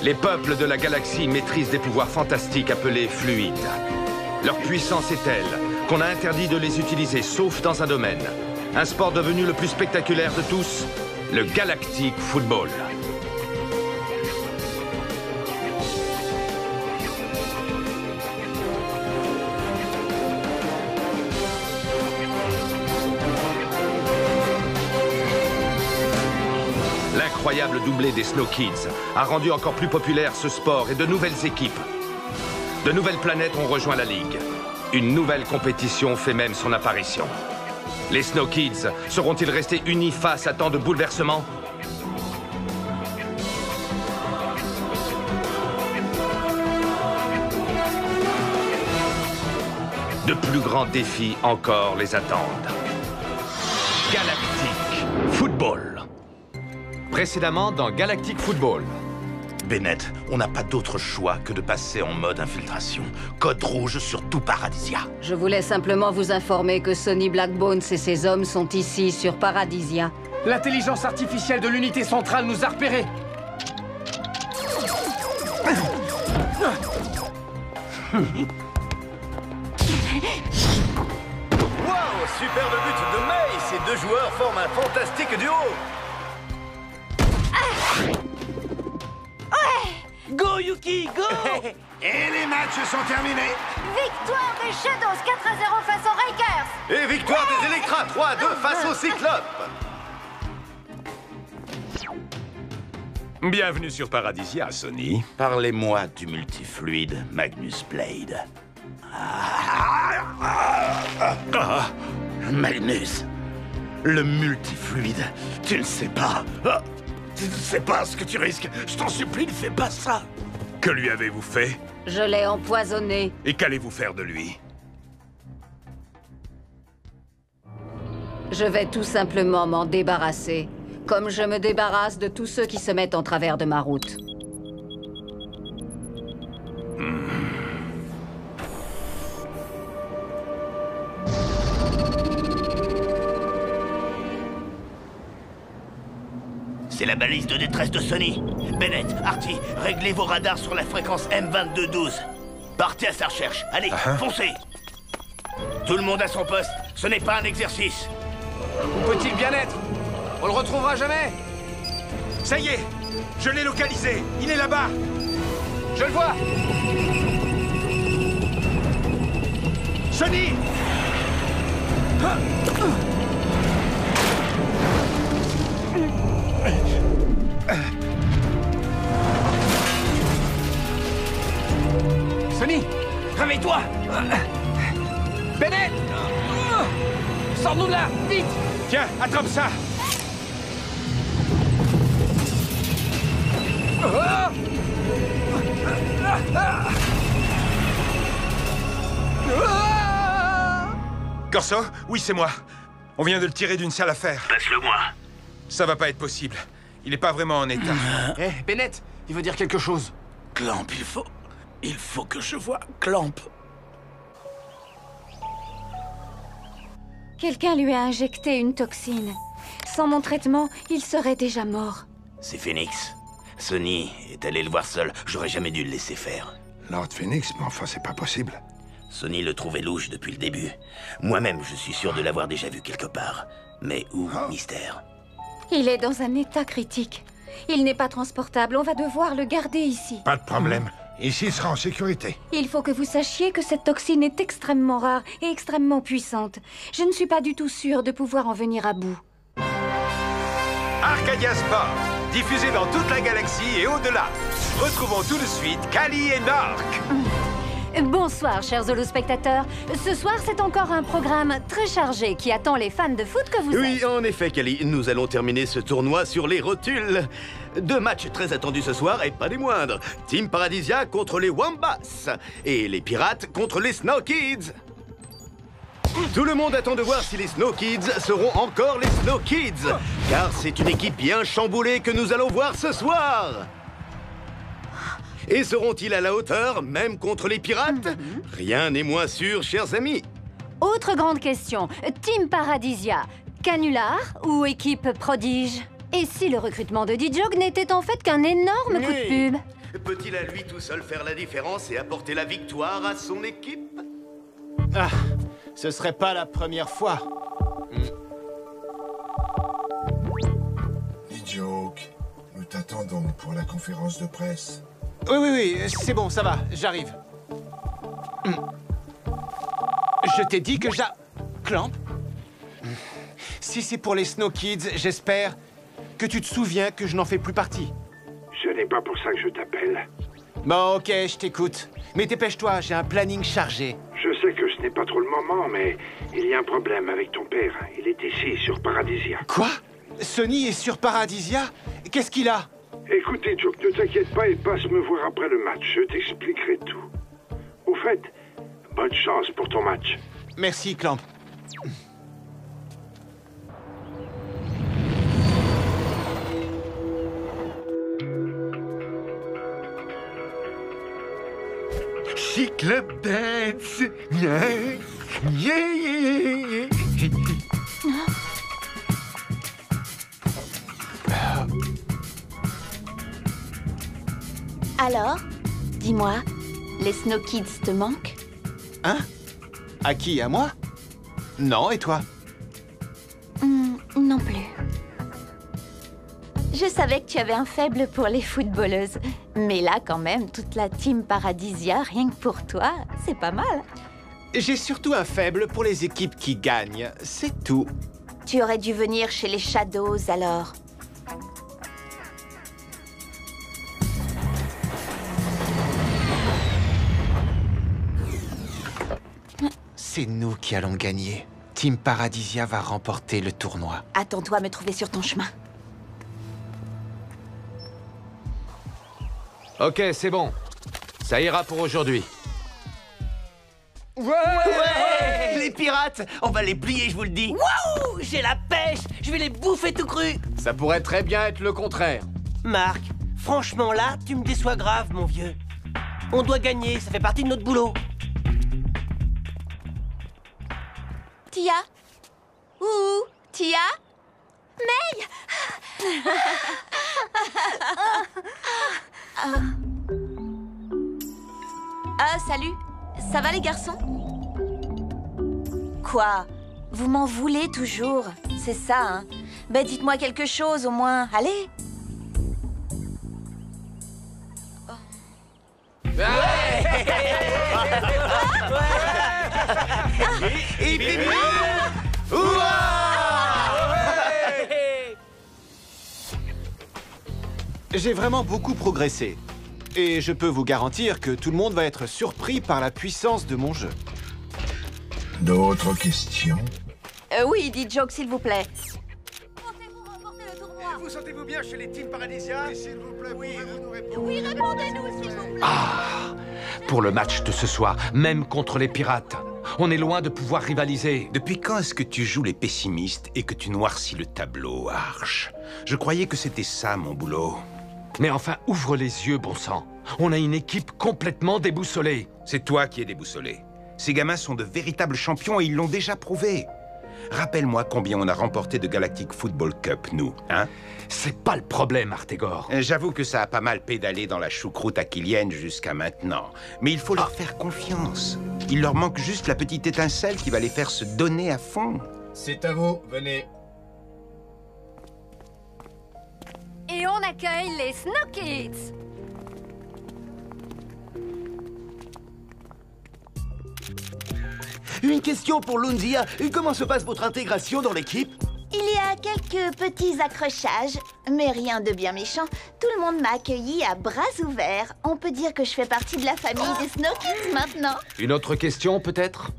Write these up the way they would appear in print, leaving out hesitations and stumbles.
Les peuples de la galaxie maîtrisent des pouvoirs fantastiques appelés fluides. Leur puissance est telle qu'on a interdit de les utiliser, sauf dans un domaine. Un sport devenu le plus spectaculaire de tous, le Galactic Football. L'incroyable doublé des Snow Kids a rendu encore plus populaire ce sport et de nouvelles équipes. De nouvelles planètes ont rejoint la Ligue. Une nouvelle compétition fait même son apparition. Les Snow Kids seront-ils restés unis face à tant de bouleversements? De plus grands défis encore les attendent. Galactic Football. Précédemment dans Galactic Football. Bennett, on n'a pas d'autre choix que de passer en mode infiltration. Code rouge sur tout Paradisia. Je voulais simplement vous informer que Sonny Blackbones et ses hommes sont ici, sur Paradisia. L'intelligence artificielle de l'unité centrale nous a repérés. Wow, superbe but de May. Ces deux joueurs forment un fantastique duo. Go Yuki, go! Et les matchs sont terminés. Victoire des Shadows 4-0 face aux Rakers. Et victoire des Electra 3-2 face aux Cyclopes. Bienvenue sur Paradisia, Sonny. Parlez-moi du multifluide, Magnus Blade. Magnus, le multifluide, tu ne sais pas. Tu ne sais pas ce que tu risques. Je t'en supplie, ne fais pas ça. Que lui avez-vous fait? Je l'ai empoisonné. Et qu'allez-vous faire de lui? Je vais tout simplement m'en débarrasser, comme je me débarrasse de tous ceux qui se mettent en travers de ma route. C'est la balise de détresse de Sonny. Bennett, Artie, réglez vos radars sur la fréquence M2212. Partez à sa recherche. Allez, foncez. Tout le monde à son poste. Ce n'est pas un exercice. Où peut-il bien être? On le retrouvera jamais. Ça y est! Je l'ai localisé! Il est là-bas! Je le vois. Sonny! Sonny, réveille-toi. Bennett, sors-nous de là, vite. Tiens, attrape ça! Corso? Oui, c'est moi. On vient de le tirer d'une salle à fer. Passe-le-moi. Ça va pas être possible. Il est pas vraiment en état. Eh, Bennett, il veut dire quelque chose. Clamp, il faut que je voie Clamp. Quelqu'un lui a injecté une toxine. Sans mon traitement, il serait déjà mort. C'est Phoenix. Sonny est allé le voir seul. J'aurais jamais dû le laisser faire. Lord Phoenix, mais enfin, c'est pas possible. Sonny le trouvait louche depuis le début. Moi-même, je suis sûr de l'avoir déjà vu quelque part. Mais où, mystère? Il est dans un état critique. Il n'est pas transportable. On va devoir le garder ici. Pas de problème. Ici, il sera en sécurité. Il faut que vous sachiez que cette toxine est extrêmement rare et extrêmement puissante. Je ne suis pas du tout sûre de pouvoir en venir à bout. Arcadia Sport, diffusé dans toute la galaxie et au-delà. Retrouvons tout de suite Kali et Narc. Bonsoir, chers holospectateurs. Ce soir, c'est encore un programme très chargé qui attend les fans de foot que vous êtes. Oui, en effet, Kali, nous allons terminer ce tournoi sur les rotules. Deux matchs très attendus ce soir et pas des moindres. Team Paradisia contre les Wombats et les Pirates contre les Snow Kids. Tout le monde attend de voir si les Snow Kids seront encore les Snow Kids, car c'est une équipe bien chamboulée que nous allons voir ce soir. Et seront-ils à la hauteur, même contre les pirates? Rien n'est moins sûr, chers amis. Autre grande question. Team Paradisia, canular ou équipe prodige? Et si le recrutement de D-Jog n'était en fait qu'un énorme coup de pub? Peut-il à lui tout seul faire la différence et apporter la victoire à son équipe? Ah, ce serait pas la première fois. D-Joke, nous t'attendons pour la conférence de presse. Oui, c'est bon, ça va, j'arrive. Je t'ai dit que Clamp? Si c'est pour les Snow Kids, j'espère que tu te souviens que je n'en fais plus partie. Ce n'est pas pour ça que je t'appelle. Bon, ok, je t'écoute. Mais dépêche-toi, j'ai un planning chargé. Je sais que ce n'est pas trop le moment, mais il y a un problème avec ton père. Il est ici, sur Paradisia. Quoi? Sonny est sur Paradisia? Qu'est-ce qu'il a? Écoutez, Joke, ne t'inquiète pas et passe me voir après le match. Je t'expliquerai tout. Au fait, bonne chance pour ton match. Merci, Clamp. Chic Club Dance. Alors, dis-moi, les Snow Kids te manquent? Hein? À qui? À moi? Non, et toi? Non plus. Je savais que tu avais un faible pour les footballeuses. Mais là, quand même, toute la team Paradisia, rien que pour toi, c'est pas mal. J'ai surtout un faible pour les équipes qui gagnent, c'est tout. Tu aurais dû venir chez les Shadows, alors. C'est nous qui allons gagner. Team Paradisia va remporter le tournoi. Attends-toi à me trouver sur ton chemin. Ok, c'est bon. Ça ira pour aujourd'hui. Ouais, les pirates, on va les plier, je vous le dis. Waouh, j'ai la pêche, je vais les bouffer tout cru. Ça pourrait très bien être le contraire. Marc, franchement là, tu me déçois grave, mon vieux. On doit gagner, ça fait partie de notre boulot. Tia? Ouh, Tia? May? Salut. Ça va les garçons? Quoi? Vous m'en voulez toujours? C'est ça, hein? Ben dites-moi quelque chose au moins, allez. J'ai vraiment beaucoup progressé. Et je peux vous garantir que tout le monde va être surpris par la puissance de mon jeu. D'autres questions? Oui, dit Joke, s'il vous plaît. Vous sentez-vous bien chez les Team Paradisia? S'il vous plaît, pouvez-vous nous répondre? Oui, répondez-nous, s'il vous plaît. Pour le match de ce soir, même contre les pirates, on est loin de pouvoir rivaliser. Depuis quand est-ce que tu joues les pessimistes et que tu noircis le tableau, Arch? Je croyais que c'était ça, mon boulot. Mais enfin, ouvre les yeux, bon sang. On a une équipe complètement déboussolée. C'est toi qui es déboussolé. Ces gamins sont de véritables champions et ils l'ont déjà prouvé. Rappelle-moi combien on a remporté de Galactic Football Cup, nous, hein? C'est pas le problème, Artegor. J'avoue que ça a pas mal pédalé dans la choucroute aquilienne jusqu'à maintenant. Mais il faut leur faire confiance. Il leur manque juste la petite étincelle qui va les faire se donner à fond. C'est à vous, venez. Et on accueille les Snow Kids. Une question pour Lunzia. Comment se passe votre intégration dans l'équipe? Il y a quelques petits accrochages, mais rien de bien méchant. Tout le monde m'a accueilli à bras ouverts. On peut dire que je fais partie de la famille des Snow Kids maintenant. Une autre question, peut-être?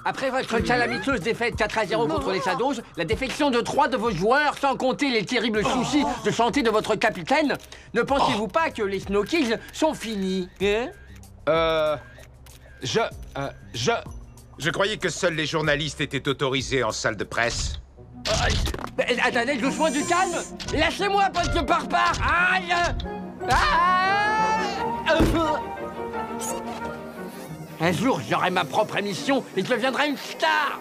Après votre calamiteuse défaite 4-0 contre les Shadows, la défection de 3 de vos joueurs, sans compter les terribles soucis de santé de votre capitaine, ne pensez-vous pas que les Snow Kids sont finis, hein? Je croyais que seuls les journalistes étaient autorisés en salle de presse. Attendez, doucement du calme. Lâchez-moi, pote de barbare. Aïe. Un jour, j'aurai ma propre émission et je deviendrai une star.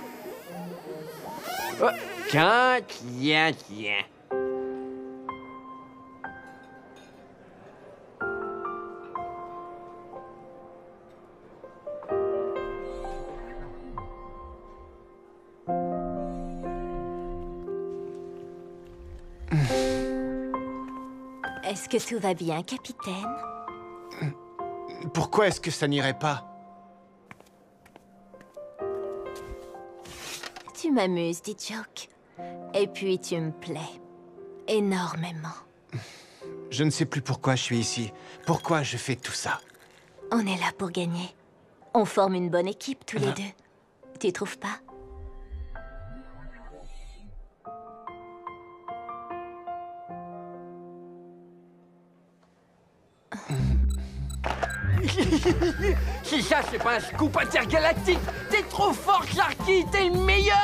Oh, tiens. Est-ce que tout va bien, capitaine? Pourquoi est-ce que ça n'irait pas? Tu m'amuses, dit Joke. Et puis tu me plais. Énormément. Je ne sais plus pourquoi je suis ici. Pourquoi je fais tout ça? On est là pour gagner. On forme une bonne équipe, tous les deux. Tu trouves pas? Si ça, c'est pas un scoop intergalactique, t'es trop fort, Clarky, t'es le meilleur!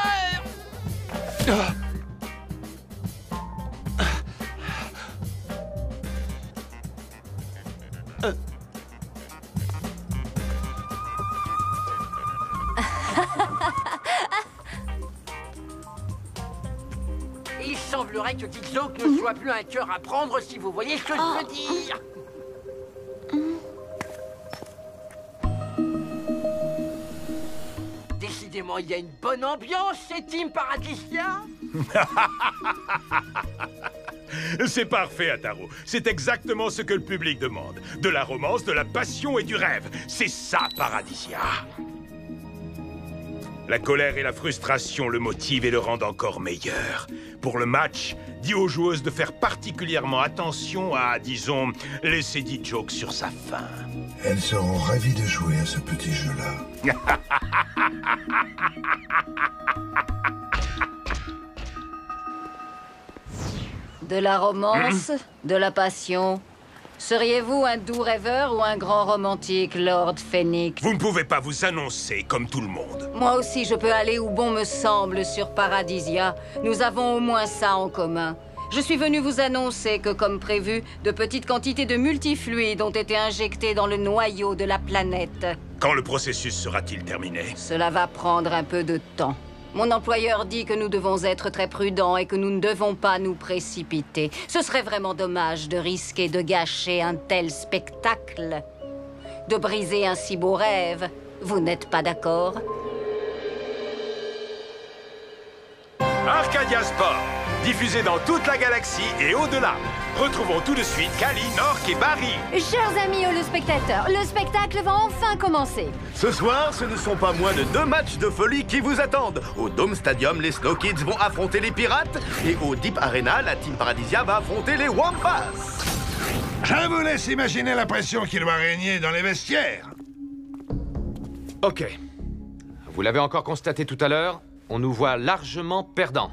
Il semblerait que Joke ne soit plus un cœur à prendre, si vous voyez ce que je veux dire. Décidément, il y a une bonne ambiance chez Team Paradisia. C'est parfait, Ataro. C'est exactement ce que le public demande. De la romance, de la passion et du rêve. C'est ça, Paradisia. La colère et la frustration le motivent et le rendent encore meilleur. Pour le match, dis aux joueuses de faire particulièrement attention à, disons, laisser Joke sur sa faim. Elles seront ravies de jouer à ce petit jeu-là. De la romance, de la passion. Seriez-vous un doux rêveur ou un grand romantique, Lord Phoenix? Vous ne pouvez pas vous annoncer comme tout le monde. Moi aussi, je peux aller où bon me semble sur Paradisia. Nous avons au moins ça en commun. Je suis venu vous annoncer que, comme prévu, de petites quantités de multifluides ont été injectées dans le noyau de la planète. Quand le processus sera-t-il terminé? Cela va prendre un peu de temps. Mon employeur dit que nous devons être très prudents et que nous ne devons pas nous précipiter. Ce serait vraiment dommage de risquer de gâcher un tel spectacle, de briser un si beau rêve. Vous n'êtes pas d'accord? Arcadia Sport, diffusé dans toute la galaxie et au-delà. Retrouvons tout de suite Kali, Nork et Barry. Chers amis téléspectateurs, le spectacle va enfin commencer. Ce soir, ce ne sont pas moins de 2 matchs de folie qui vous attendent. Au Dome Stadium, les Snow Kids vont affronter les Pirates. Et au Deep Arena, la Team Paradisia va affronter les Wombats. Je vous laisse imaginer la pression qui doit régner dans les vestiaires. Ok. Vous l'avez encore constaté tout à l'heure, on nous voit largement perdants.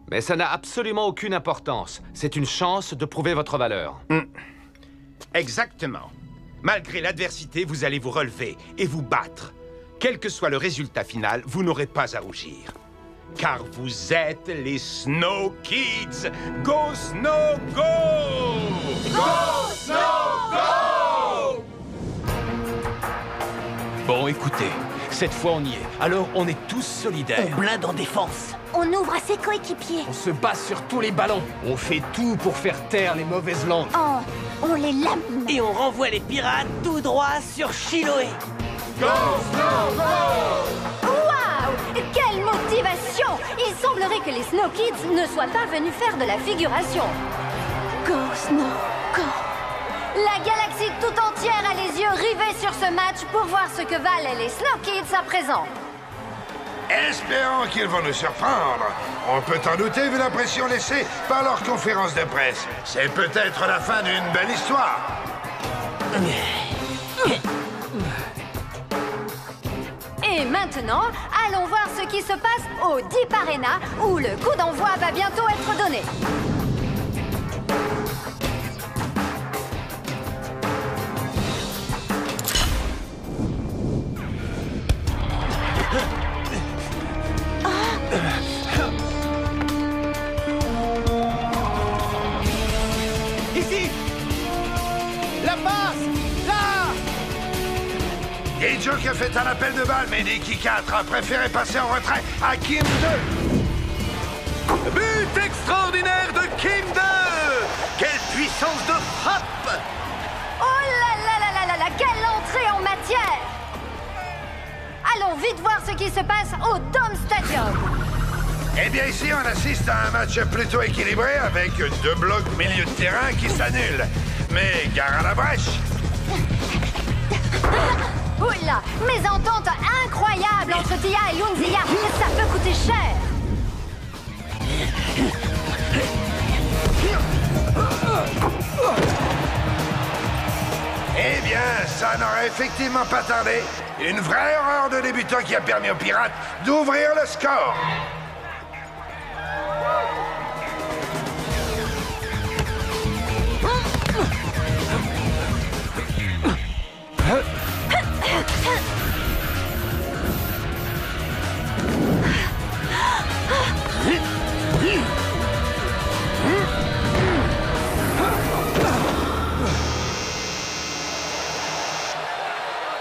Mais ça n'a absolument aucune importance. C'est une chance de prouver votre valeur. Exactement. Malgré l'adversité, vous allez vous relever et vous battre. Quel que soit le résultat final, vous n'aurez pas à rougir. Car vous êtes les Snow Kids. Go Snow Go! Go Snow Go! Bon, écoutez, cette fois on y est. Alors on est tous solidaires. On blinde en défense. On ouvre à ses coéquipiers. On se bat sur tous les ballons. On fait tout pour faire taire les mauvaises langues. Oh, on les lamine. Et on renvoie les pirates tout droit sur Chiloé. Go Snow Go! Waouh! Quelle motivation! Il semblerait que les Snow Kids ne soient pas venus faire de la figuration. Go Snow, go! La galaxie tout entière a les yeux rivés sur ce match pour voir ce que valent les Snow Kids à présent. Espérons qu'ils vont nous surprendre. On peut en douter vu la pression laissée par leur conférence de presse. C'est peut-être la fin d'une belle histoire. Et maintenant, allons voir ce qui se passe au Deep Arena, où le coup d'envoi va bientôt être donné. Ici! La passe! Là! Et Joke a fait un appel de balle, mais Nikki 4 a préféré passer en retrait à Kim 2. But extraordinaire de Kim 2! Quelle puissance de frappe! Oh là là là là là là! Quelle entrée en matière! Allons vite voir ce qui se passe au Dome Stadium. Eh bien, ici, on assiste à un match plutôt équilibré avec 2 blocs milieu de terrain qui s'annulent. Mais gare à la brèche. Oula, mésentente incroyable entre Tia et Lunzia. Ça peut coûter cher. Eh bien, ça n'aurait effectivement pas tardé. Une vraie erreur de débutant qui a permis aux pirates d'ouvrir le score.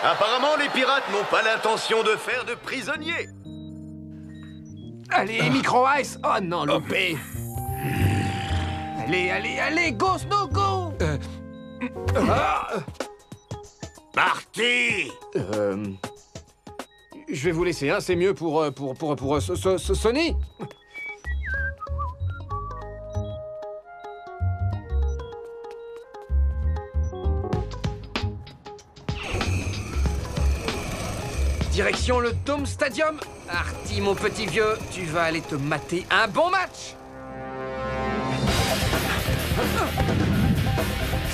Apparemment, les pirates n'ont pas l'intention de faire de prisonniers. Allez, Micro-Ice. Oh non, loupé. Allez, go, Snow, go. Parti. Je vais vous laisser, hein, c'est mieux pour Sony. Direction le Dome Stadium. Artie, mon petit vieux, tu vas aller te mater un bon match.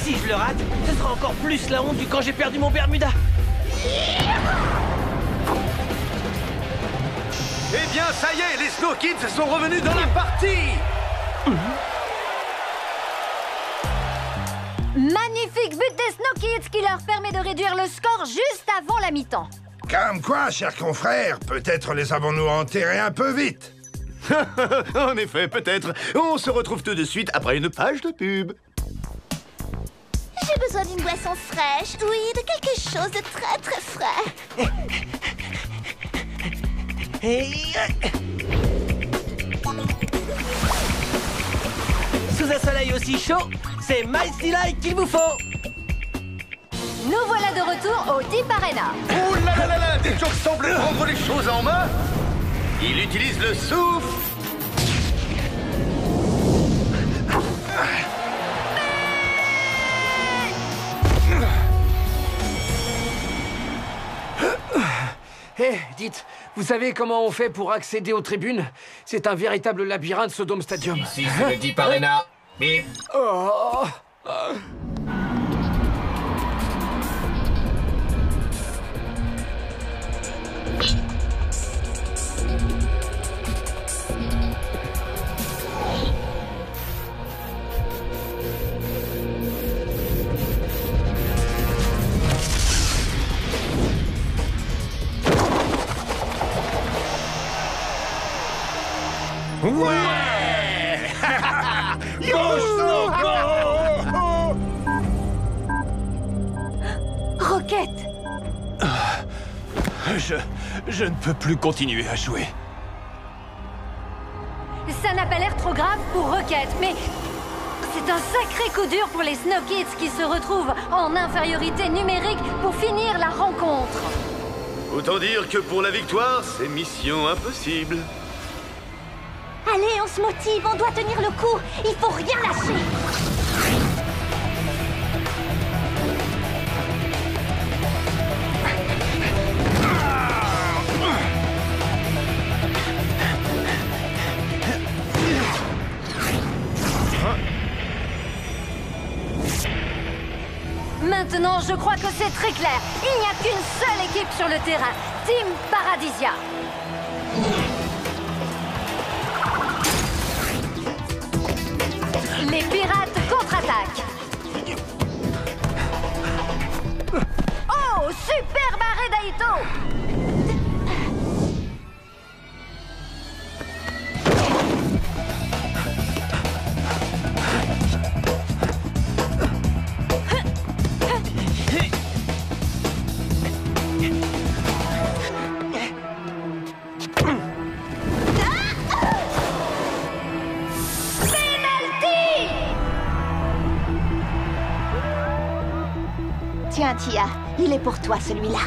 Si je le rate, ce sera encore plus la honte du quand j'ai perdu mon Bermuda. Eh bien, ça y est, les Snow Kids sont revenus dans la partie. Magnifique but des Snow Kids qui leur permet de réduire le score juste avant la mi-temps. Comme quoi, chers confrères, peut-être les avons-nous enterrés un peu vite. En effet, peut-être. On se retrouve tout de suite après une page de pub. J'ai besoin d'une boisson fraîche, oui, de quelque chose de très très frais. Sous un soleil aussi chaud, c'est Miles Delight qu'il vous faut. Nous voilà de retour au Deep Arena. Oh là là là là, des gens semblent prendre les choses en main. Il utilise le souffle. Eh, dites, vous savez comment on fait pour accéder aux tribunes? C'est un véritable labyrinthe, ce Dome Stadium. Ici, c'est le Deep Arena. Bip. Oh. Ouais. Rocket. Je ne peux plus continuer à jouer. Ça n'a pas l'air trop grave pour Rocket, mais c'est un sacré coup dur pour les Snow Kids qui se retrouvent en infériorité numérique pour finir la rencontre. Autant dire que pour la victoire, c'est mission impossible. Allez, on se motive, on doit tenir le coup. Il faut rien lâcher. Maintenant, je crois que c'est très clair. Il n'y a qu'une seule équipe sur le terrain. Team Paradisia. Les pirates contre-attaquent. Oh, superbe arrêt d'Aito. Tiens, Tia, il est pour toi, celui-là.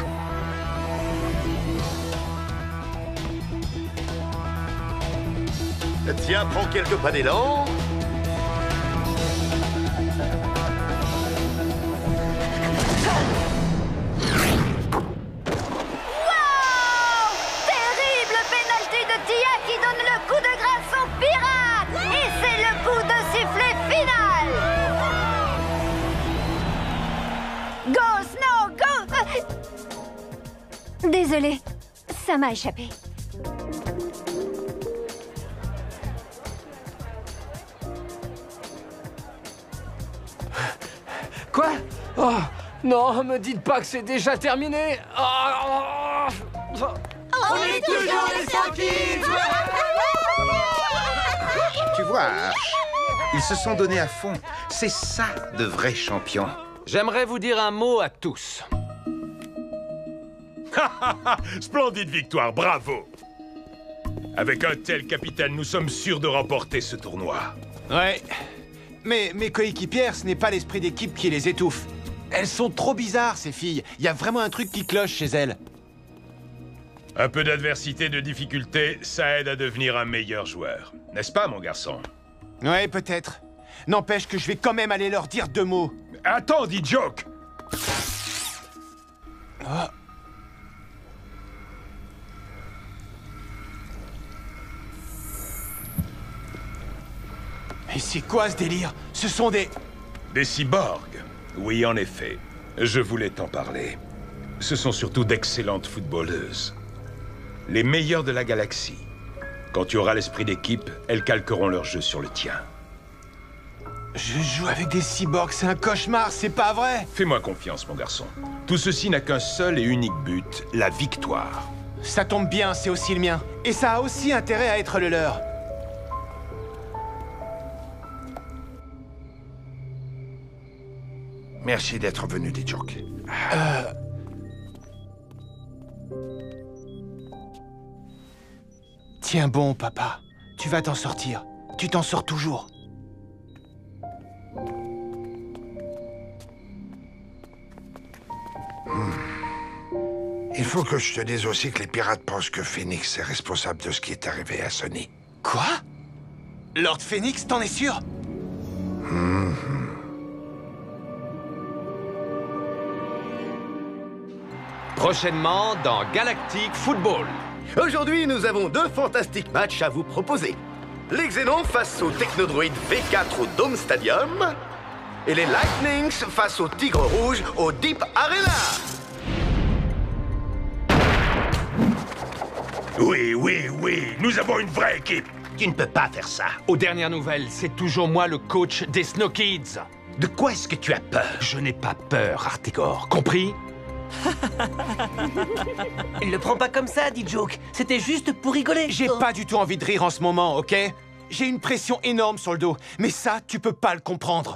Tiens, prends quelques pas d'élan. Terrible pénalty de Tia qui donne le coup de grâce aux pirates. Et c'est le coup de sifflet final. Go, Snow, go. Désolée, ça m'a échappé. Quoi? Oh, non, me dites pas que c'est déjà terminé. On est toujours les Snowkids. Tu vois, Arch, ils se sont donnés à fond. C'est ça, de vrais champions. J'aimerais vous dire un mot à tous. Splendide victoire, bravo! Avec un tel capitaine, nous sommes sûrs de remporter ce tournoi. Ouais. Mais mes coéquipières, ce n'est pas l'esprit d'équipe qui les étouffe. Elles sont trop bizarres, ces filles. Il y a vraiment un truc qui cloche chez elles. Un peu d'adversité, de difficulté, ça aide à devenir un meilleur joueur. N'est-ce pas, mon garçon? Ouais, peut-être. N'empêche que je vais quand même aller leur dire 2 mots. Attends, D-Joke! Oh. Mais c'est quoi ce délire? Ce sont des... Des cyborgs? Oui, en effet. Je voulais t'en parler. Ce sont surtout d'excellentes footballeuses. Les meilleures de la galaxie. Quand tu auras l'esprit d'équipe, elles calqueront leur jeu sur le tien. Je joue avec des cyborgs, c'est un cauchemar, c'est pas vrai? Fais-moi confiance, mon garçon. Tout ceci n'a qu'un seul et unique but, la victoire. Ça tombe bien, c'est aussi le mien. Et ça a aussi intérêt à être le leur. Merci d'être venu, D-Joke. Tiens bon, papa. Tu vas t'en sortir. Tu t'en sors toujours. Il faut que je te dise aussi que les pirates pensent que Phoenix est responsable de ce qui est arrivé à Sonny. Quoi? Lord Phoenix, t'en es sûr? Prochainement dans Galactic Football. Aujourd'hui, nous avons 2 fantastiques matchs à vous proposer. Les Xénons face aux Technodroïdes V4 au Dome Stadium et les Lightnings face aux Tigres Rouges au Deep Arena. Oui, nous avons une vraie équipe. Tu ne peux pas faire ça. Aux dernières nouvelles, c'est toujours moi le coach des Snow Kids. De quoi est-ce que tu as peur? Je n'ai pas peur, Artegor. Compris? Le prends pas comme ça, D-Joke. C'était juste pour rigoler. J'ai pas du tout envie de rire en ce moment, ok? J'ai une pression énorme sur le dos. Mais ça, tu peux pas le comprendre.